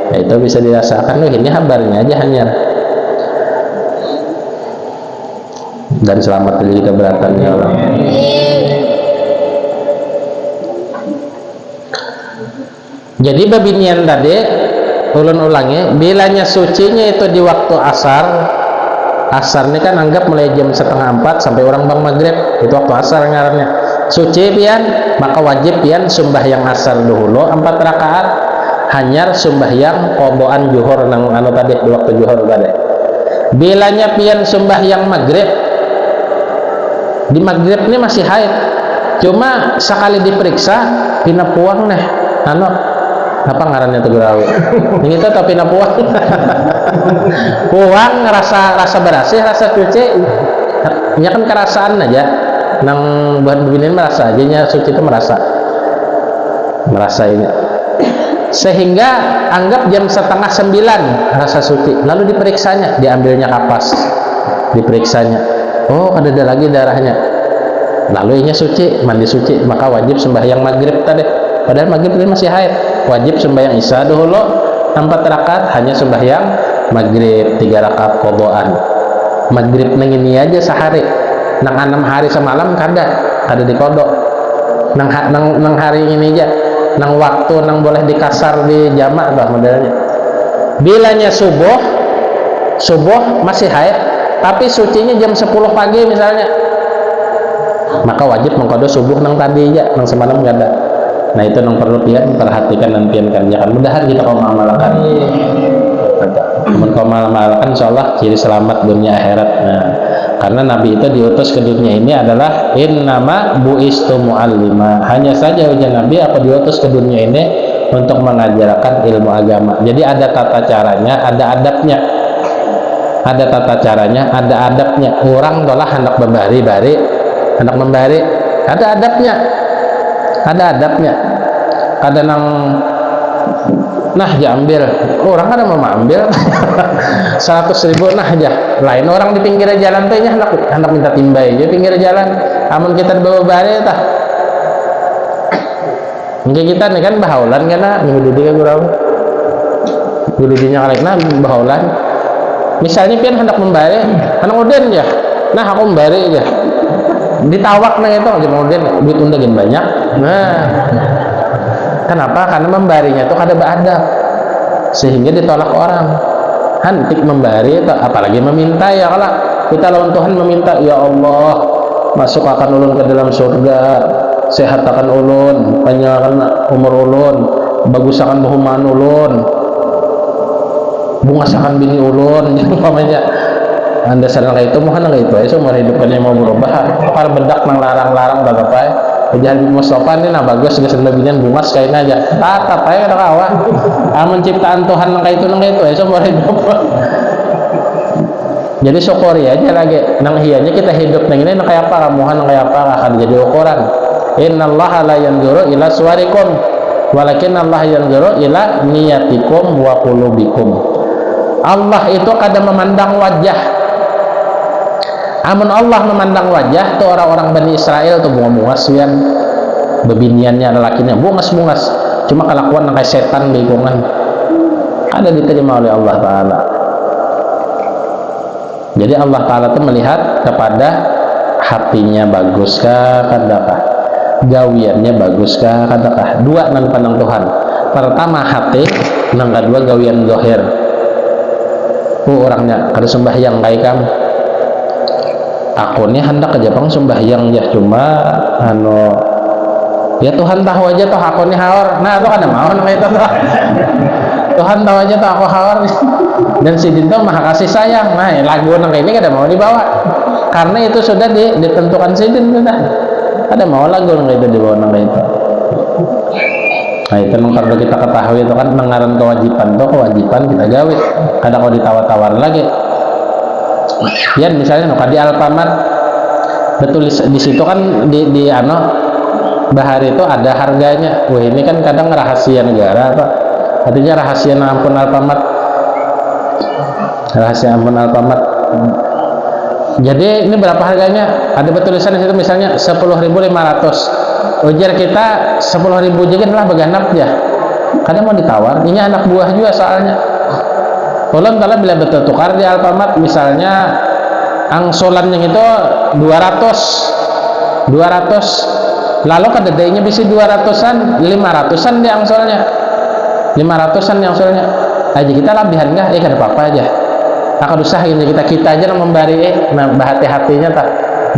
Nah, itu bisa dirasakan. Loh, ini kabarnya aja hanya. Dan selamat dari keberatannya Allah. Jadi babinian tadi ulun ulangi, bilanya sucinya itu di waktu asar. Asar ini kan anggap mulai jam 3:30 sampai orang bang maghrib, itu waktu asar ngarannya. Suci pian, maka wajib pian sembahyang asar dahulu 4 rakaat, hanyar sembahyang qodoan juhur nang anu tadi di waktu juhur tadi. Bilanya pian sembahyang maghrib, di maghrib ini masih haid, cuma sekali diperiksa pina puang nih anu apa ngarannya tuh gerawi ini tuh tapi puang puang rasa berasih, rasa cuci nya kan kerasaan aja nang buat begini merasa aja nya suci itu merasa ini sehingga anggap jam 8:30 rasa suci, lalu diperiksanya, diambilnya kapas, diperiksanya, oh ada lagi darahnya, lalu inya suci, mandi suci, maka wajib sembahyang maghrib tadi. Padahal maghrib ini masih haid, wajib sembahyang isya dahulu 4 rakaat, hanya sembahyang maghrib 3 rakaat qodoan. Maghrib nang ini aja sehari, nang 6 hari semalam kada di kodok. Nang hari ini aja, nang waktu nang boleh dikasar di jamak bah modelnya. Bilanya subuh masih haid, tapi sucinya jam 10 pagi misalnya, maka wajib mengkodok subuh nang tadi aja, nang semalam gak ada. Nah itu yang perlu pian perhatikan dan pian kerjakan. Mudahan kita kau mengamalkan. Kau mengamalkan, insyaallah ciri selamat dunia akhirat. Nah, karena Nabi itu diutus ke dunia ini adalah innama bu'istu mu'allima. Hanya saja ujian Nabi apa diutus ke dunia ini untuk mengajarkan ilmu agama. Jadi ada tata caranya, ada adabnya. Ada tata caranya, ada adabnya. Orang tolah hendak membari, ada adabnya. Ada adabnya. Ada nang nah ambil, orang kan mau ambil 100.000 nah aja. Lain orang di pinggir jalan teh nya hendak minta timbai di pinggir jalan. Amun kita bawa bare tah. Mungkin kita nih kan bahaulan kana minggu di kurang. Guru dinya kalekna bahaulan. Misalnya pian hendak membare, anak uden ya. Nah aku membare aja. Ditawak nang itu kemudian duit undagan banyak. Nah kenapa? Karena membarinya itu kada beradab sehingga ditolak orang. Hantik membari apalagi meminta ya, kalau kita lawan Tuhan meminta, ya Allah masukkan ulun ke dalam surga, sehatkan ulun, panjangkan umur ulun, bagusakan bahuman ulun, bungasakan bini ulun umpamanya. Anda sadar kayak itu mohon kayak itu aja seumur hidup kan yang mau berubah para bedak nang larang-larang bagapai jangan Mustafa ini nah bagus geus lebihan bungas kain aja tatap aja kada kawa menciptaan Tuhan nang kayak itu aja seumur hidup. Jadi syukuri aja lagi nang hianya kita hidup nang ini nang kayak apa kamuhan nang kayak apa akan jadi ukuran. Innallaha la yanzuru ila suwarikum walakin Allah yanzuru ila niyatikum wa qulubikum. Allah itu kadang memandang wajah. Amun Allah memandang wajah tuh orang-orang Bani Israel tuh bunga-bungas yang bebiniannya lelakinya bungas-bungas, cuma kelakuan kayak setan begongan ada diterima oleh Allah Ta'ala. Jadi Allah Ta'ala tuh melihat kepada hatinya baguskah kadakah, gawiannya baguskah kadakah. Dua nan pandang Tuhan, pertama hati, nang kedua gawian dohir. Orangnya kada sembahyang kayak kamu, aku nih hendak ke Jepang sembahyang ya cuma ya Tuhan tahu aja tuh aku nih hawar, nah itu kan mau kayak itu tuh Tuhan tahu aja tuh aku hawar dan si Dinto maha kasih sayang. Nah lagu nang ini kada mau dibawa karena itu sudah ditentukan si Din sudah ada mau lagu nang itu dibawa nang itu. Nah itu nang perlu kita ketahui itu kan mengaran kewajiban tuh kewajiban kita gawe kada kau ditawar-tawar lagi. Ya misalnya di Alfamart betul di situ kan di bahar itu ada harganya. Wah ini kan kadang rahasia negara apa? Artinya rahasia ampun Alfamart. Rahasia ampun Alfamart. Jadi ini berapa harganya? Ada tulisan di situ misalnya 10.500. Ujar kita 10.000 juga lah beganap ya. Kadang mau ditawar. Ini anak buah juga soalnya. Ulun kalau bila betul tukar di Alfamart misalnya angsulan yang itu 200 lalu kededainya bisa 200-an 500-an di angsulnya 500-an di angsulnya aja kita labihan enggak kada apa-apa aja akan usah ini kita aja yang membari nambah hati-hatinya tak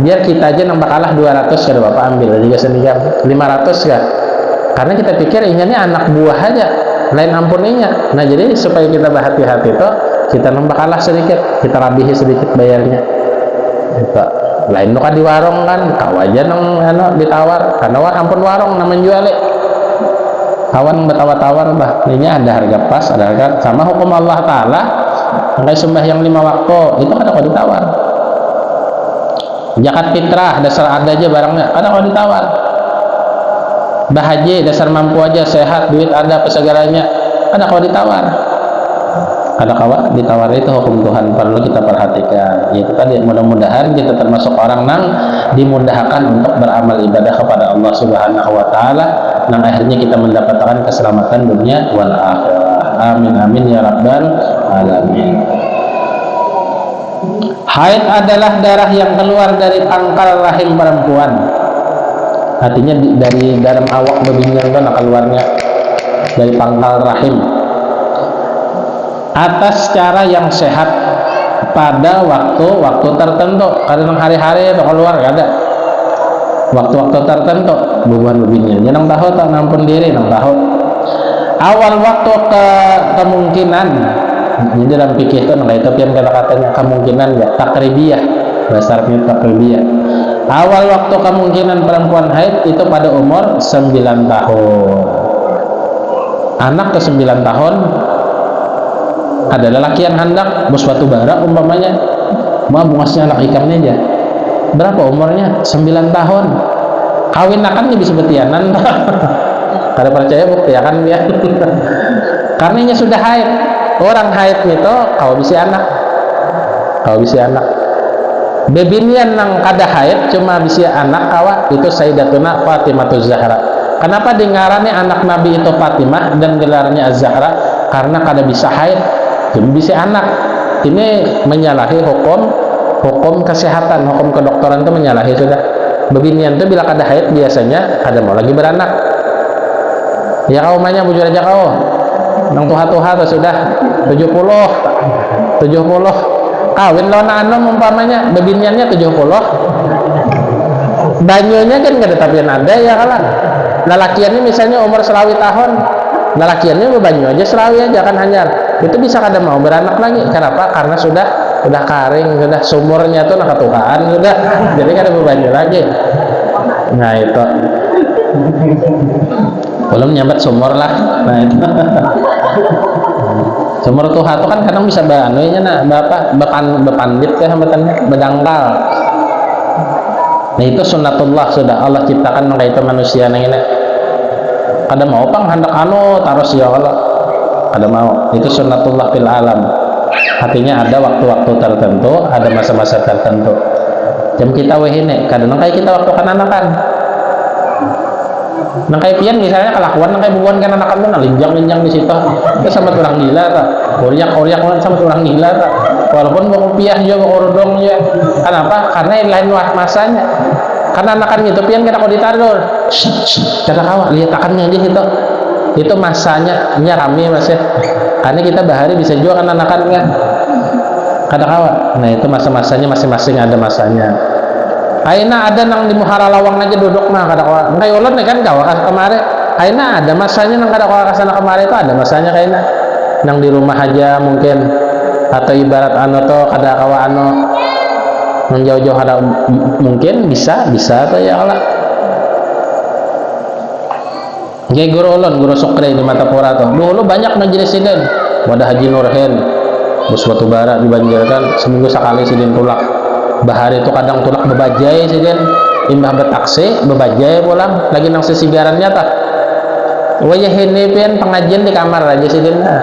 biar kita aja nambah kalah 200 kada apa-apa ambil juga sendiri 500 kan karena kita pikir ini anak buah aja lain ampuninya. Nah jadi supaya kita berhati-hati itu kita nambah kalah sedikit, kita rabihi sedikit bayarnya. Itu lain kan di warung kan, kau aja nang ditawar, karena ampun warung namanya jual. Kawan bertawar-tawar bah, ini ada harga pas, ada harga sama hukum Allah Taala. Angkai sembahyang 5 waktu itu kada kau ditawar. Zakat fitrah dasar ada aja barangnya, kada kau ditawar. Bahaji dasar mampu aja sehat duit ada segalanya ada kau ditawar ada kawa ditawar itu hukum Tuhan perlu kita perhatikan yaitu tadi mudah-mudahan kita termasuk orang yang dimudahkan untuk beramal ibadah kepada Allah Subhanahu wa Ta'ala dan akhirnya kita mendapatkan keselamatan dunia wal akhirah. Amin amin ya rabbal alamin. Haid adalah darah yang keluar dari pangkal rahim perempuan. Artinya dari dalam awak bebinian kan keluarnya dari pangkal rahim atas cara yang sehat pada waktu tertentu. Kadang hari-hari itu keluar ada waktu-waktu tertentu bubuhan bebinian jangan tahu tak nampun diri nang tahu awal waktu kemungkinan ini dalam fikih itu nang itu pian kata-katanya kemungkinan ya takribiyah dasarnya takribiyah. Awal waktu kemungkinan perempuan haid itu pada umur 9 tahun. Anak ke 9 tahun ada lelaki yang hendak bos batu bara umpamanya mau bungasnya anak ikannya aja. Berapa umurnya? 9 tahun. Kawin akan bisa betianan. Kada percaya bukti akan dia. Karenanya sudah haid. Orang haid itu kau bisa anak. Kau bisa anak. Bebinian nang kada haid cuma bisa anak kawa itu Sayyidatuna Fatimah Zahra. Kenapa dengarannya anak Nabi itu Fatimah dan gelarnya Az-Zahra? Karena kada bisa haid, cuma bisa anak. Ini menyalahi hukum kesehatan, hukum kedokteran itu menyalahi sudah. Bebinian itu bila kada haid biasanya kada mau lagi beranak. Ya kau mainnya bujur aja kau. Nang tuha-tuha sudah 70 kawin lawan anom umpamanya bebiniannya 70 banyunya kan gak ada tapi ada ya kalah lelakiannya misalnya umur 20 tahun lalakiannya bebanyu aja serawi aja kan hanyar, itu bisa kada mau beranak lagi. Kenapa? Karena sudah kering, sudah sumurnya tuh nakatukaan sudah, jadi kada bebanyu lagi. Nah itu belum nyambat sumur lah. Nah itu sumur tuha tuh kan kadang bisa banunya nah bapak bepandit ya hambatannya bedangkal. Nah itu sunnatullah, sudah Allah ciptakan maka itu manusia nang ini ada mau pang hendak taruh ya Allah, ada mau, itu sunnatullah fil alam. Artinya ada waktu-waktu tertentu, ada masa-masa tertentu. Jam kita wehine kadang kayak kita waktu kananakan nang kayak pian misalnya kelakuan nang kayak bubuan kananakan tuh linjang di situ itu sama orang gila tak oriak sama orang gila tak, walaupun bawa piah juga bawa rodong ya. Kenapa? Karena yang lain masanya. Karena anakan gitu pian kita kau ditaruh kata kawak lihat akannya aja itu masanya rame masih, karena kita bahari bisa juga kan anakannya kata kawak. Nah itu masa-masanya masing-masing ada masanya. Aina ada nang di muhara lawang aja duduk mah kata kawak nggak yolot nih kan kawak kemarin. Aina ada masanya nang kata kawak kesana kemarin itu ada masanya kayaknya nang di rumah aja mungkin, atau ibarat tuh kada kawak menjauh-jauh ada mungkin bisa tuh ya Allah. Kayak guru sukre di Matapura tuh dulu banyak majelis sidin, wadah Haji Nurhen bus batu bara dibanjirkan seminggu sekali sidin tulak bahari itu kadang tulak bebajai sidin imbah betaksi bebajai pulang lagi nang sesigarannya tak wajah ini pian pengajian di kamar aja sidin. Nah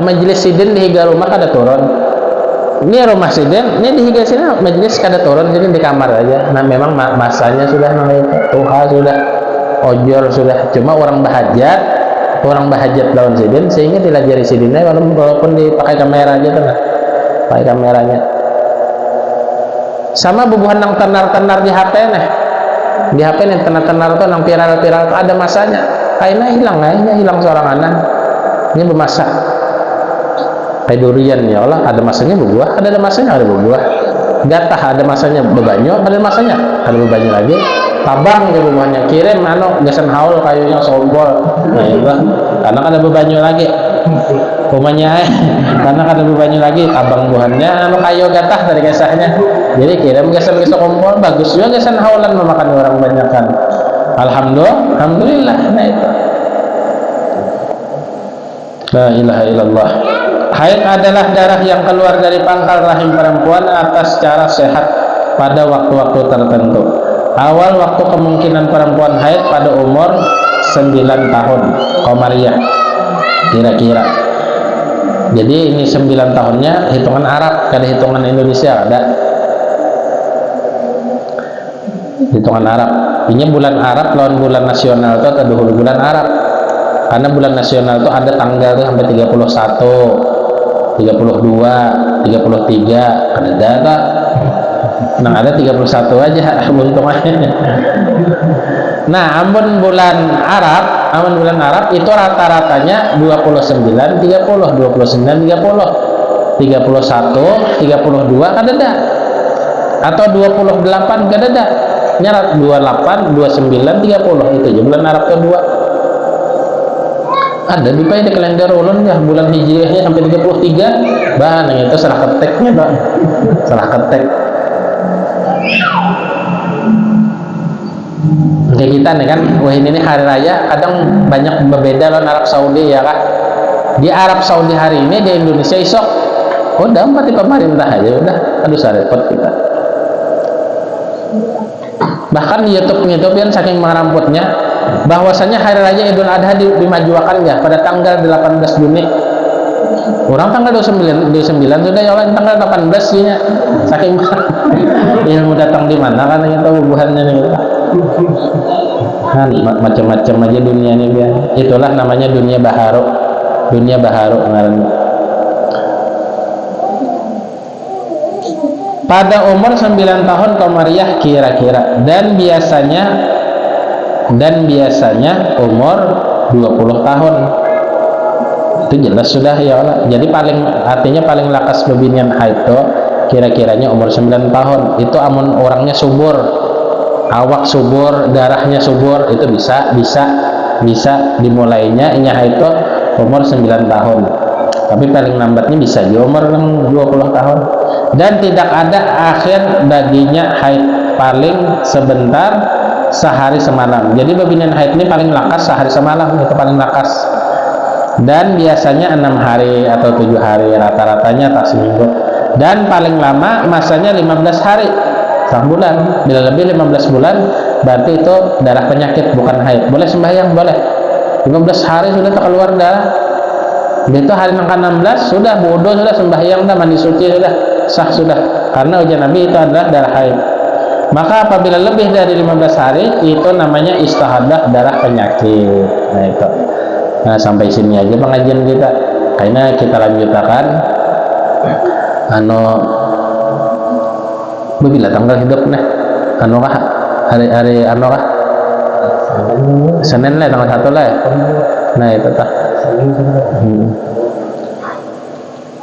majelis sidin di higa rumah kada turun, ini rumah sidin ini di higa sini majelis kada turun, jadi di kamar aja. Nah memang masanya sudah tuha sudah ojor sudah, cuma orang bahajat lawan sidin sehingga dilajari sidinnya walaupun dipakai kamera aja kan, pakai kameranya. Sama bubuhan nang tenar-tenar di HP di HP nih tenar-tenar tuh nang viral tuh ada masanya, kayaknya hilang seorang anak ini bermasa kayak durian ya Allah, ada masanya berbuah, ada masanya ada berbuah. Gatah ada masanya bebanyu, ada masanya ada bebanyu lagi. Tabang ya buahnya, kirim gasan haul kayunya sombol. Nah itu karena ada bebanyu lagi. Rumahnya karena ada bebanyu lagi, tabang buahnya kayu gatah dari gasahnya. Jadi kirim gasan sombol, bagus juga gasan haulan memakan orang banyak kan. Alhamdulillah. Nah itu. La ilaha illallah. Haid adalah darah yang keluar dari pangkal rahim perempuan atas cara sehat pada waktu-waktu tertentu. Awal waktu kemungkinan perempuan haid pada umur 9 tahun Qamariyah kira-kira. Jadi ini 9 tahunnya hitungan Arab, kada hitungan Indonesia ada. Hitungan Arab. Ini bulan Arab lawan bulan nasional itu ada dulu bulan Arab. Karena bulan nasional itu ada tanggal tuh sampai 31, 32, 33, ada data. Nah ada 31 aja untungnya. Nah amun bulan Arab itu rata-ratanya 29, 30, 29, 30, 31, 32 kada ada, atau 28 kada ada, nyarat 28, 29, 30 itu aja bulan Arab kedua. Ada di di kalender ulun ya bulan hijriahnya sampai 33 bah itu salah keteknya Pak, salah ketek. Kayak kita nih kan, wah ini hari raya kadang banyak berbeda lawan Arab Saudi ya kan. Di Arab Saudi hari ini, di Indonesia isok udah di pemerintah aja udah, aduh repot kita. Bahkan di YouTube yang saking meramputnya bahwasanya hari raya Idul Adha dimajuakan ya pada tanggal 18 Juni. Orang tanggal 29 sudah ya Allah, tanggal 18 nya saking ilmu datang di mana kan itu hubungannya nih kan macam-macam aja dunia ini biar. Itulah namanya dunia baharu ngarannya. Pada umur 9 tahun Qamariyah kira-kira, dan biasanya umur 20 tahun. Itu jelas sudah ya Allah. Jadi artinya paling lakas bebinian haid itu kira-kiranya umur 9 tahun. Itu amun orangnya subur, awak subur, darahnya subur, itu bisa dimulainya haid itu umur 9 tahun. Tapi paling lambatnya bisa di umur 20 tahun. Dan tidak ada akhir baginya haid, paling sebentar, sehari semalam. Jadi babinian haid ini paling lakas sehari semalam, itu paling lakas. Dan biasanya 6 hari atau 7 hari, rata-ratanya tak seminggu. Dan paling lama masanya 15 hari, 1 bulan. Bila lebih 15 bulan berarti itu darah penyakit, bukan haid. Boleh sembahyang, boleh 15 hari sudah tak keluar darah. Itu hari ke-16 sudah wudu, sudah sembahyang, dah mandi suci, sudah sah sudah, karena ujian Nabi itu adalah darah haid. Maka apabila lebih dari 15 hari itu namanya istihadah, darah penyakit. Nah itu. Nah sampai sini aja pengajian kita, karena kita lanjutkan bila tanggal hidup nih hari Senin lah, tanggal 1 lah. Nah itu tak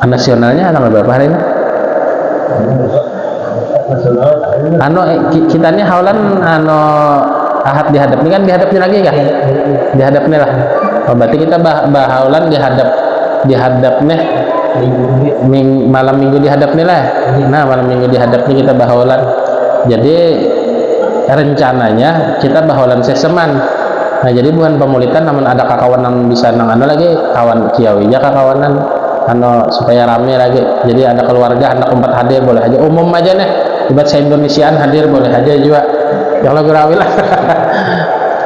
nasionalnya tanggal berapa hari ini? Kita ini haulan ahad dihadap ini kan, dihadapnya lagi kan? Dihadapnya lah. Oh, berarti kita bahaulan dihadapnya malam minggu dihadapnya lah. Nah malam minggu dihadapnya kita bahaulan. Jadi rencananya kita bahaulan seseman. Nah jadi bukan pemulitan, namun ada kakawanan bisa lagi kawan kiawi ya kakawanan supaya rame lagi. Jadi ada keluarga, anak 4 hadir boleh aja, umum aja nih, ibarat se-Indonesiaan hadir boleh aja juga, yang lagu rawi lah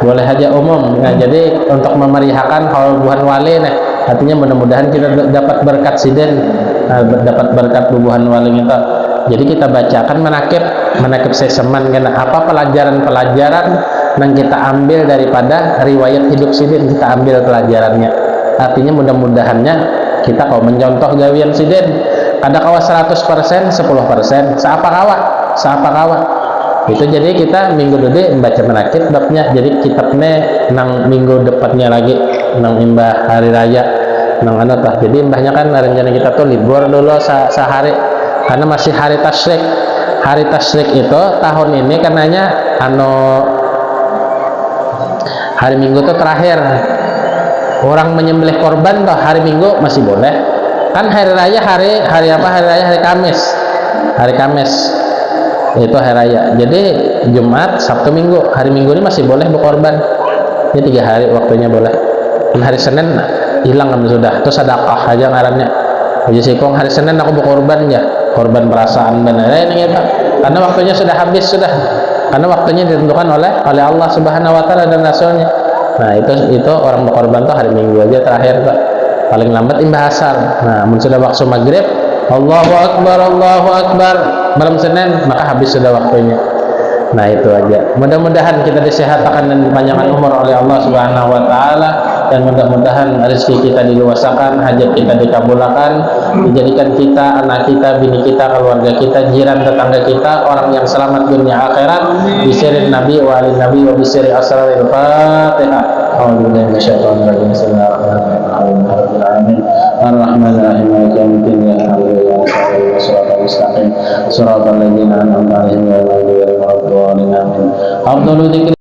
boleh aja umum. Nah jadi untuk memeriahkan bubuhan wali nih, artinya mudah-mudahan kita dapat berkat siden, dapat berkat bubuhan wali kita. Jadi kita bacakan menakib seseman, karena apa pelajaran-pelajaran yang kita ambil daripada riwayat hidup sidin, kita ambil pelajarannya. Artinya mudah-mudahannya kita kau mencontoh gawian sidin, ada kawa 100%, 10%, seapa kawa itu. Jadi kita minggu dede membaca menakib babnya, jadi kitabnya nang minggu depannya lagi nang imbah hari raya nang jadi imbahnya kan rencana kita tuh libur dulu sehari, karena masih hari tasyrik. Hari tasyrik itu tahun ini karenanya hari Minggu itu terakhir orang menyembelih korban toh, hari Minggu masih boleh kan. Hari raya hari raya hari Kamis itu hari raya. Jadi Jumat, Sabtu, Minggu, hari Minggu ini masih boleh berkorban. Ini 3 hari waktunya boleh. Dan hari Senin hilang kan sudah, itu sedekah aja ngarannya. Jadi sikong hari Senin aku berkorban ya, korban perasaan dan lain-lain gitu. Karena waktunya sudah habis sudah. Karena waktunya ditentukan oleh Allah Subhanahu wa taala dan rasulnya. Nah, itu orang berkorban tuh hari Minggu aja terakhir tuh. Paling lambat imbah asar. Nah, sudah waktu maghrib, Allahu Akbar, malam Senin, maka habis sudah waktunya. Nah, itu aja. Mudah-mudahan kita disehatkan dan dipanjangkan umur oleh Allah Subhanahu wa taala, dan mudah-mudahan rezeki kita diluasakan, hajat kita dikabulkan, dijadikan kita, anak kita, bini kita, keluarga kita, jiran tetangga kita orang yang selamat dunia akhirat, bisirin Nabi wa alin Nabi wa bisiri asraril Fatihah. Alhamdulillah, masyaallah, bismillahirrahmanirrahim. Ar-Rahmanir-Rahim, maliki yaumiddin, ya Allah, ya siratal mustaqim, siratal ladzina an'amta 'alaihim ghairil maghdubi 'alaihim waladdallin.